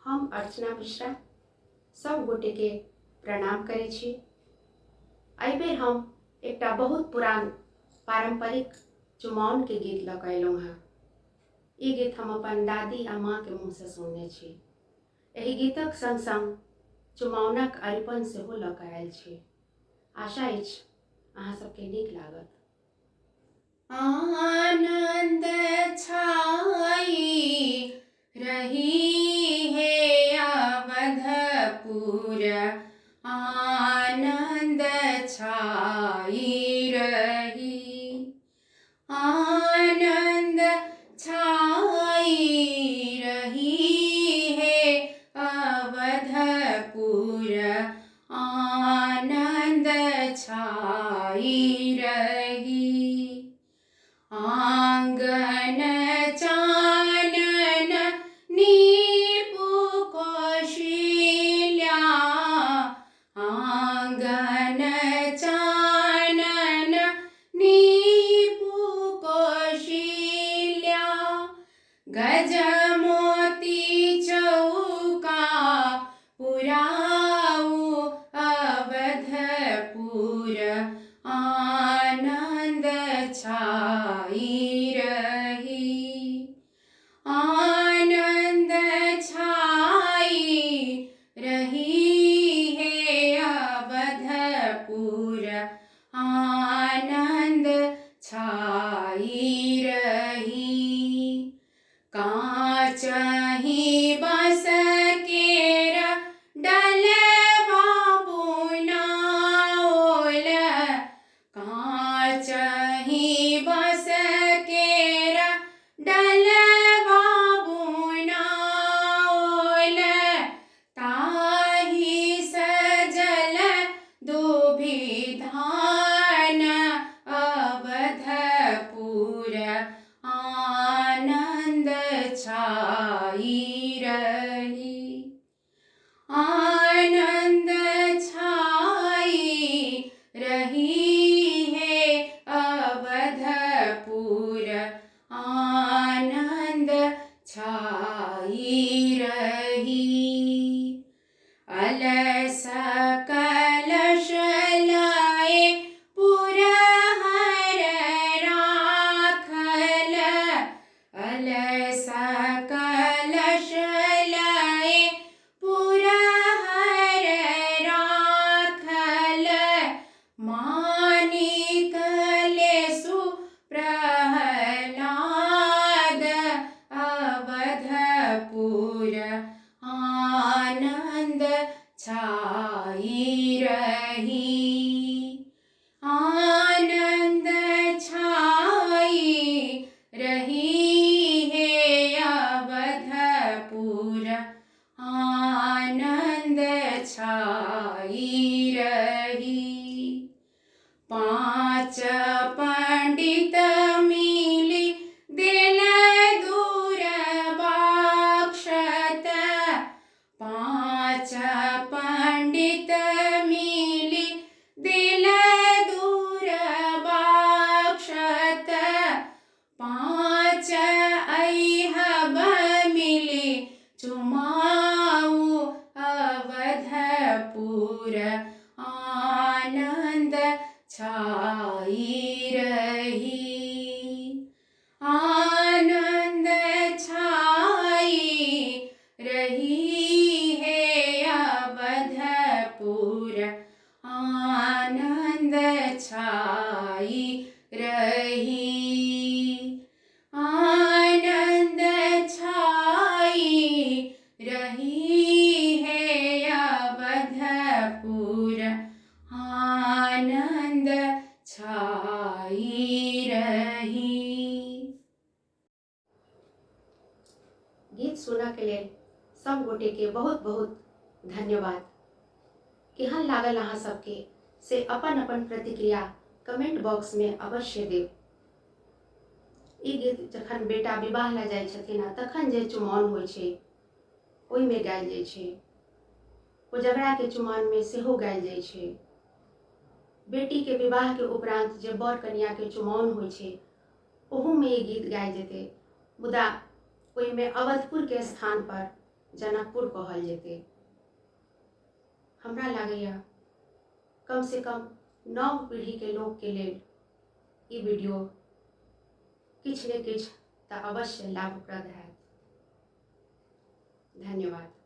हम अर्चना मिश्रा सब गोटे के प्रणाम करे छी। एहि बेर हम एकटा बहुत पुरान पारंपरिक चुमाओन के गीत लऽ कऽ अयलहुँ हँ। ई गीत हम अपन दादी आ माँ के मुँह से सुनने छी। एहि गीतक संग संग चुमाओनक अरिपन सेहो लऽ कऽ आयल छी। आशा अछि अहाँ सबके नीक लागत। आनंद छाई रही है अवधपुर, आनंद छाई रही, आनंद छाई रही है अवधपुर, आनंद छाई रही। आंगन चानन नीपु कौशल्या, आंगन चानन नीपु कौशल्या, गजमोती चौका पुराऊ अवधपुर, आनंद छाई रही, आनंद छाई रही है अवधपुर, आनंद छाई रही। काचहि बाँस केर डलवा बुनाओल, काचहि बाँस केर डलवा बुनाओल, ताहि सजल दुभिधान अवधपुर, आनंद छाई रही, आनंद छाई रही है अवधपुर, आनंद छाई रही। अलस कलश लाए पुरहर राखल, अलस कलश लाए पुरहर राखल, मानिक लेसु प्रहलाद अवधपुर, आनंद छाई रही, आनंद छाई रही है अवधपुर, आनंद छाई रही। पाँच पंडित मिली दिल दूर बाक्षत, पाँच पंडित मिली दिल दूर बाक्षत, पाँच अइहब मिली चुमाऊ अवधपुर, आनंद छाई रही, आनंद छाई रही है अवधपुर, आनंद छाई रही, आनंद छाई रही है अवधपुर, आनंद छाई रही। गीत सुनऽ के लेल सब गोटे के बहुत बहुत धन्यवाद। केहन लागल अहाँ सबके से अपन अपन प्रतिक्रिया कमेंट बॉक्स में अवश्य देब। ई गीत जखन बेटा विवाह लऽ जाइ छथिन तखन जे चुमाओन होइ छै ओहिमे गायल जाइ छै, कोजगरा के चुमाओन में सेहो गायल जाइ छै। बेटी के विवाह के उपरांत जे बर कन्या के चुमाओन होइ छै ओहू में ई गीत गायल जेतै, मुदा ओहिमे अवधपुर के स्थान पर जनकपुर कहल जेतै। हमरा लागैया कम से कम नव पीढ़ी के लोग के लेल ई वीडियो किछ ने किछ तऽ अवश्य लाभप्रद हैत। धन्यवाद।